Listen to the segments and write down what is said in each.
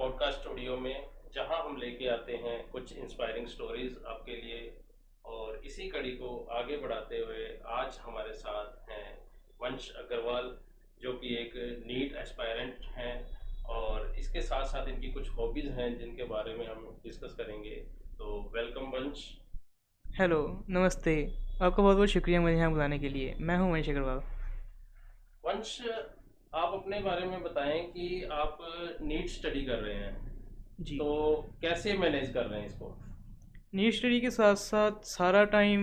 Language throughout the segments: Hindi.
पॉडकास्ट स्टूडियो में, जहां हम लेके आते हैं कुछ इंस्पायरिंग स्टोरीज आपके लिए। और इसी कड़ी को आगे बढ़ाते हुए आज हमारे साथ हैं वंश अग्रवाल, जो कि एक नीट एस्पायरेंट हैं। और इसके साथ साथ इनकी कुछ हॉबीज़ हैं जिनके बारे में हम डिस्कस करेंगे। तो वेलकम वंश। हेलो, नमस्ते। आपका बहुत बहुत शुक्रिया मुझे यहाँ बुलाने के लिए। मैं हूँ वंश अग्रवाल। वंश, आप अपने बारे में बताएं कि आप नीट स्टडी कर रहे हैं, जी। तो कैसे मैनेज कर रहे हैं इसको? नीट स्टडी के साथ साथ सारा टाइम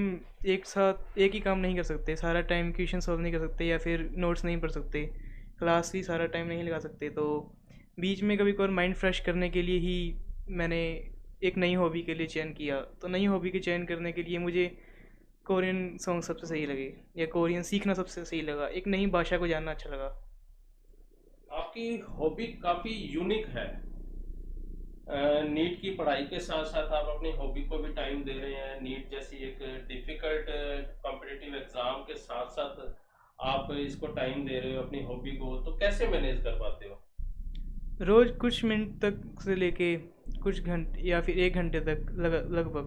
एक साथ एक ही काम नहीं कर सकते। सारा टाइम क्वेश्चन सॉल्व नहीं कर सकते या फिर नोट्स नहीं पढ़ सकते। क्लास भी सारा टाइम नहीं लगा सकते। तो बीच में कभी कभार माइंड फ्रेश करने के लिए ही मैंने एक नई हॉबी के लिए चयन किया। तो नई हॉबी के चयन करने के लिए मुझे कोरियन सॉन्ग सबसे सही लगे, या कोरियन सीखना सबसे सही लगा। एक नई भाषा को जानना अच्छा लगा। आपकी हॉबी काफ़ी यूनिक है। नीट की पढ़ाई के साथ साथ आप अपनी हॉबी को भी टाइम दे रहे हैं। नीट जैसी एक डिफ़िकल्ट कॉम्पिटिटिव एग्ज़ाम के साथ साथ आप इसको टाइम दे रहे हो अपनी हॉबी को, तो कैसे मैनेज कर पाते हो? रोज़ कुछ मिनट तक से लेके कुछ घंटे या फिर 1 घंटे तक लगभग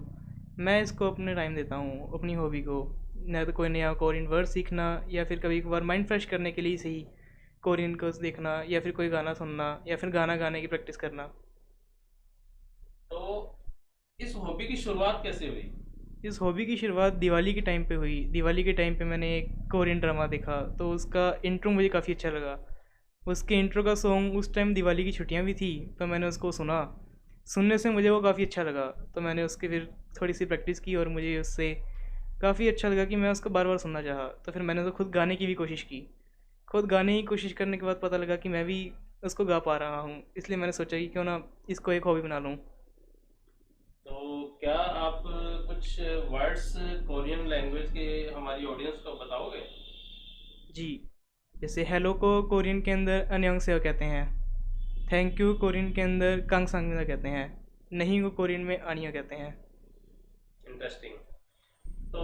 मैं इसको अपने टाइम देता हूँ अपनी हॉबी को। न तो कोई नया कोरियन वर्ड सीखना, या फिर कभी कभार माइंड फ्रेश करने के लिए सही कोरियन को देखना, या फिर कोई गाना सुनना, या फिर गाना गाने की प्रैक्टिस करना। तो इस हॉबी की शुरुआत कैसे हुई? इस हॉबी की शुरुआत दिवाली के टाइम पे हुई। दिवाली के टाइम पे मैंने एक कोरियन ड्रामा देखा, तो उसका इंट्रो मुझे काफ़ी अच्छा लगा। उसके इंट्रो का सॉन्ग, उस टाइम दिवाली की छुट्टियां भी थी, तो मैंने उसको सुना। सुनने से मुझे वो काफ़ी अच्छा लगा, तो मैंने उसकी फिर थोड़ी सी प्रैक्टिस की और मुझे उससे काफ़ी अच्छा लगा कि मैं उसको बार बार सुनना चाहा। तो फिर मैंने उसको खुद गाने की भी कोशिश की। खुद गाने की कोशिश करने के बाद पता लगा कि मैं भी उसको गा पा रहा हूँ, इसलिए मैंने सोचा कि क्यों ना इसको एक हॉबी बना लूँ। तो क्या आप कुछ वर्ड्स कोरियन लैंग्वेज के हमारी ऑडियंस को बताओगे? जी। जैसे हेलो को कोरियन के अंदर अन्योंगसेयो कहते हैं। थैंक यू कोरियन के अंदर कांगसांगमिला कहते हैं। नहीं को कोरियन में आनिया कहते हैं। इंटरेस्टिंग। तो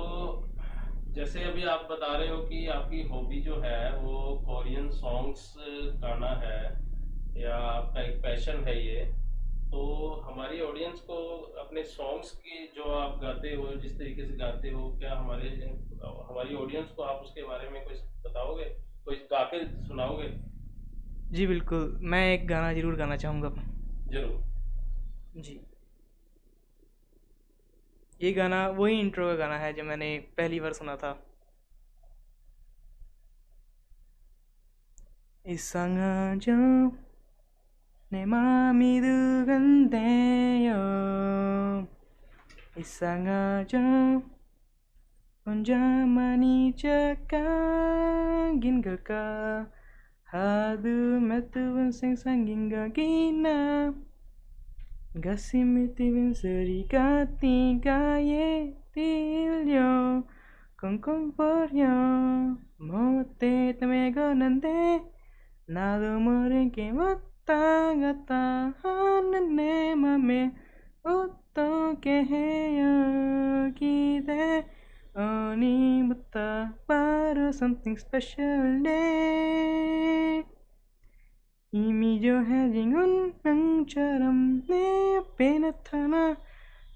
जैसे अभी आप बता रहे हो कि आपकी हॉबी जो है वो कोरियन सॉन्ग्स गाना है, या आपका एक पैशन है ये। तो हमारी ऑडियंस को अपने सॉन्ग्स की जो आप गाते हो, जिस तरीके से गाते हो, क्या हमारी ऑडियंस को आप उसके बारे में कुछ बताओगे, कुछ गा के सुनाओगे? जी बिल्कुल, मैं एक गाना ज़रूर गाना चाहूँगा। जरूर। जी। ये गाना वही इंट्रो का गाना है जो मैंने पहली बार सुना था। 이상하죠 내 맘이 두근대요. 이상하죠 혼자만이 착각인 걸까. 하도 몇 번 생각인 각이나 가슴이 뛰는 소리가 띵가에 들려 꽁꽁거려. 못해 때문에 걷는데 나도 모르게 왔다 갔다 하는 내 맘에 어떻게 해요 기대. 어느부터 바로 something special day. 이미 정해진 운명처럼 내 앞에 나타나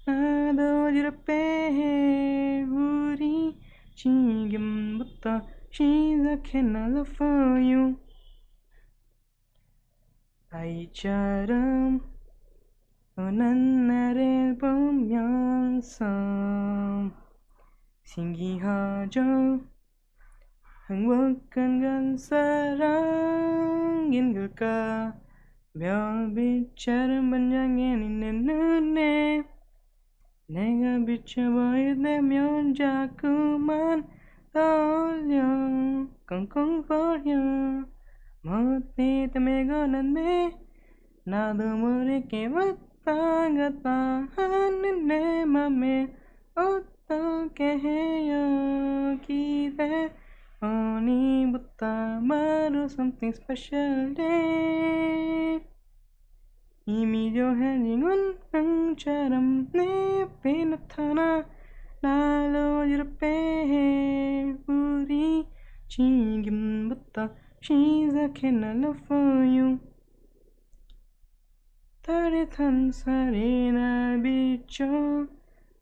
나도 어지럽게 해. 우리 지금부터 시작해 나 love for you. 아이처럼 오는 나를 보면서 신기하죠. 행복한 건 사랑인 걸까. 별빛처럼 반짝이는 내 눈에 내가 비쳐 보일 때면 자꾸만 떠올려 꽁꽁거려. 못해 때문에 걷는데 나도 모르게 왔다 갔다 하는 내 맘에 어떻게 해요 기대. 오늘부터 바로 something special day. 이미 정해진 운명처럼 내 앞에 나타나 날 어지럽게 해. 우리 지금부터 시작해 나 love for you. 따뜻한 살이날 비춰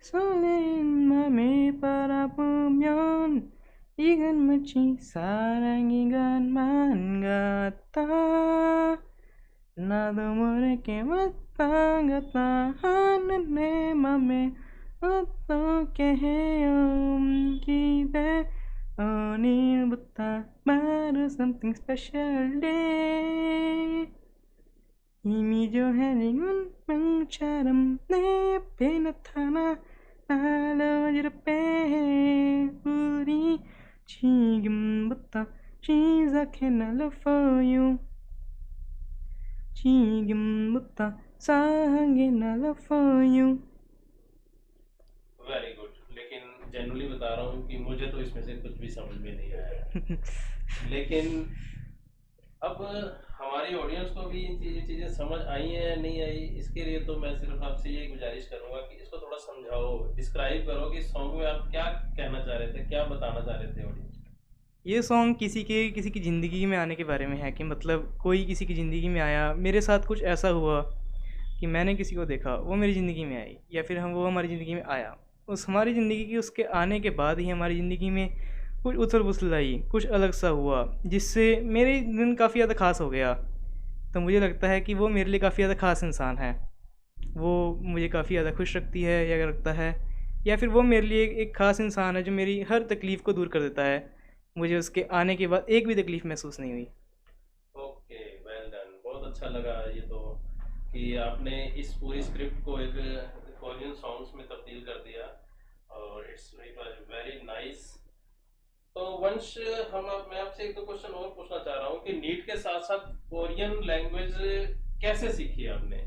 설레는 맘을 바라보면 이건 마치 사랑의 것만 같아. 나도 모르게 왔다 갔다 하는 내 맘에 어떻게 헤엄기대 오늘부터 말은 something special day. 이미 정해진 운명처럼 내 앞에 나타나 날 어지럽게 우리 지금부터 시작해 날 love for you. 지금부터 사랑해 날 love for you. Very good, लेकिन जनरली बता रहा हूँ कि मुझे तो इसमें से कुछ भी समझ में नहीं आया। लेकिन अब हमारी ऑडियंस को भी ये चीज़ें समझ आई हैं या नहीं आई, इसके लिए तो मैं सिर्फ आपसे ये गुजारिश करूंगा कि इसको थोड़ा समझाओ, डिस्क्राइब करो कि सॉन्ग में आप क्या कहना चाह रहे थे, क्या बताना चाह रहे थे ऑडियंस। ये सॉन्ग किसी की ज़िंदगी में आने के बारे में है कि मतलब कोई किसी की ज़िंदगी में आया, मेरे साथ कुछ ऐसा हुआ कि मैंने किसी को देखा, वो मेरी ज़िंदगी में आई, या फिर वो हमारी ज़िंदगी में आया। उस हमारी ज़िंदगी की उसके आने के बाद ही हमारी ज़िंदगी में कुछ उथल पुथल आई, कुछ अलग सा हुआ जिससे मेरे दिन काफ़ी ज़्यादा ख़ास हो गया। तो मुझे लगता है कि वो मेरे लिए काफ़ी ज़्यादा ख़ास इंसान है। वो मुझे काफ़ी ज़्यादा खुश रखती है या रखता है, या फिर वो मेरे लिए एक ख़ास इंसान है जो मेरी हर तकलीफ़ को दूर कर देता है। मुझे उसके आने के बाद एक भी तकलीफ़ महसूस नहीं हुई। ओके, वेल डन, बहुत अच्छा लगा ये तो कि आपने इस पूरी स्क्रिप्ट को एक कोरियन सॉन्ग्स में तब्दील कर दिया और इट वाज वेरी नाइस। तो वंश, मैं आपसे एक दो क्वेश्चन और पूछना चाह रहा हूँ कि नीट के साथ साथ कोरियन लैंग्वेज कैसे सीखी आपने,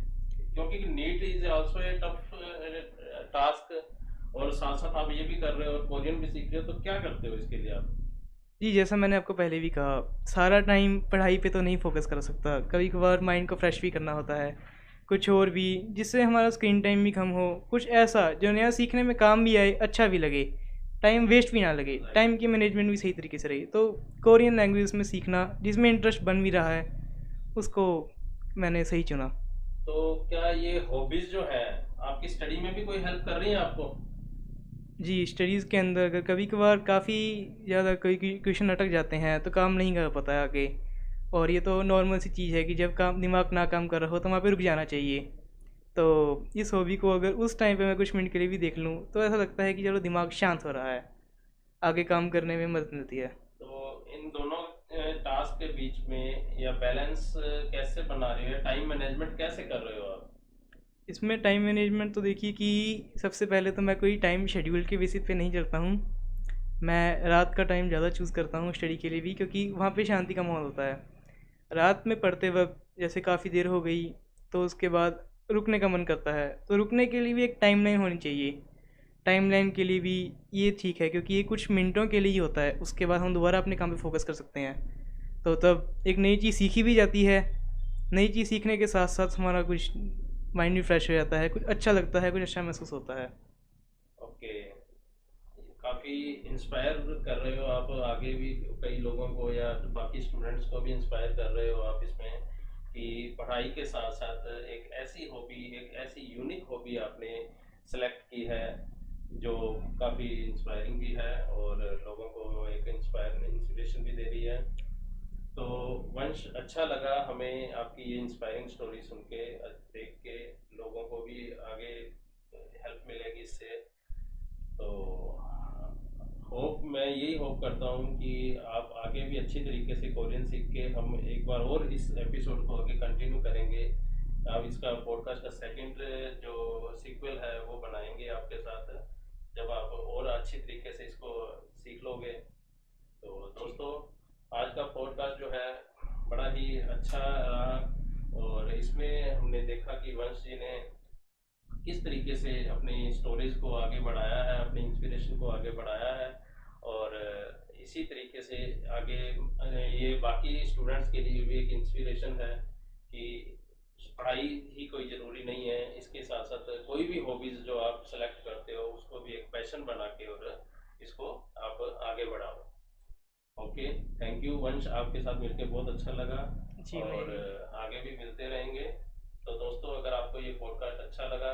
क्योंकि NEET is also a tough task और साथ साथ आप ये भी कर रहे हो और कोरियन भी सीख रहे हो, तो क्या करते हो इसके लिए आप। जी, जैसा मैंने आपको पहले भी कहा, सारा टाइम पढ़ाई पे तो नहीं फ़ोकस कर सकता, कभी कभार माइंड को फ्रेश भी करना होता है, कुछ और भी जिससे हमारा स्क्रीन टाइम भी कम हो, कुछ ऐसा जो नया सीखने में काम भी आए, अच्छा भी लगे, टाइम वेस्ट भी ना लगे, टाइम की मैनेजमेंट भी सही तरीके से रही। तो कोरियन लैंग्वेज में सीखना जिसमें इंटरेस्ट बन भी रहा है, उसको मैंने सही चुना। तो क्या ये हॉबीज जो है आपकी स्टडी में भी कोई हेल्प कर रही है आपको। जी, स्टडीज़ के अंदर अगर कभी कभार काफ़ी ज़्यादा कोई क्वेश्चन अटक जाते हैं तो काम नहीं कर पाता है आगे, और ये तो नॉर्मल सी चीज़ है कि जब काम दिमाग ना काम कर रहा हो तो वहाँ पे रुक जाना चाहिए। तो इस हॉबी को अगर उस टाइम पे मैं कुछ मिनट के लिए भी देख लूँ तो ऐसा लगता है कि चलो दिमाग शांत हो रहा है, आगे काम करने में मदद मिलती है। तो इन दोनों टास्क के बीच में या बैलेंस कैसे बना रहे हो, टाइम मैनेजमेंट कैसे कर रहे हो आप। इसमें टाइम मैनेजमेंट तो देखिए कि सबसे पहले तो मैं कोई टाइम शेड्यूल के बेसिस पे नहीं चलता हूँ। मैं रात का टाइम ज़्यादा चूज़ करता हूँ स्टडी के लिए भी, क्योंकि वहाँ पे शांति का माहौल होता है। रात में पढ़ते वक्त जैसे काफ़ी देर हो गई तो उसके बाद रुकने का मन करता है, तो रुकने के लिए भी एक टाइमलाइन होनी चाहिए। टाइमलाइन के लिए भी ये ठीक है क्योंकि ये कुछ मिनटों के लिए ही होता है, उसके बाद हम दोबारा अपने काम पे फोकस कर सकते हैं। तो तब एक नई चीज़ सीखी भी जाती है, नई चीज़ सीखने के साथ साथ हमारा कुछ माइंड भी फ्रेश हो जाता है, कुछ अच्छा लगता है, कुछ अच्छा महसूस होता है। ओके, काफ़ी इंस्पायर कर रहे हो आप, आगे भी कई लोगों को या बाकी स्टूडेंट्स को भी इंस्पायर कर रहे हो आप इसमें कि पढ़ाई के साथ साथ एक ऐसी हॉबी, एक ऐसी यूनिक हॉबी आपने सेलेक्ट की है जो काफ़ी इंस्पायरिंग भी है और लोगों को एक इंस्पिरेशन भी दे रही है। तो वंश, अच्छा लगा हमें आपकी ये इंस्पायरिंग स्टोरी सुन के, देख के लोगों को भी आगे हेल्प मिलेगी इससे। तो मैं यही होप करता हूँ कि आप आगे भी अच्छी तरीके से कोरियन सीख के, हम एक बार और इस एपिसोड को आगे कंटिन्यू करेंगे। अब इसका पॉडकास्ट का सेकंड जो सीक्वल है वो बनाएंगे आपके साथ, जब आप और अच्छी तरीके से इसको सीख लोगे। तो दोस्तों, आज का पॉडकास्ट जो है बड़ा ही अच्छा रहा और इसमें हमने देखा कि वंश जी ने किस तरीके से अपनी स्टोरीज को आगे बढ़ाया है, अपनी इंस्पिरेशन को आगे बढ़ाया है और इसी तरीके से आगे ये बाकी स्टूडेंट्स के लिए भी एक इंस्पिरेशन है कि पढ़ाई ही कोई ज़रूरी नहीं है, इसके साथ साथ कोई भी हॉबीज़ जो आप सेलेक्ट करते हो उसको भी एक पैशन बना के और इसको आप आगे बढ़ाओ। ओके, थैंक यू वंश, आपके साथ मिलकर बहुत अच्छा लगा जी, और मैं आगे भी मिलते रहेंगे। तो दोस्तों, अगर आपको ये पॉडकास्ट अच्छा लगा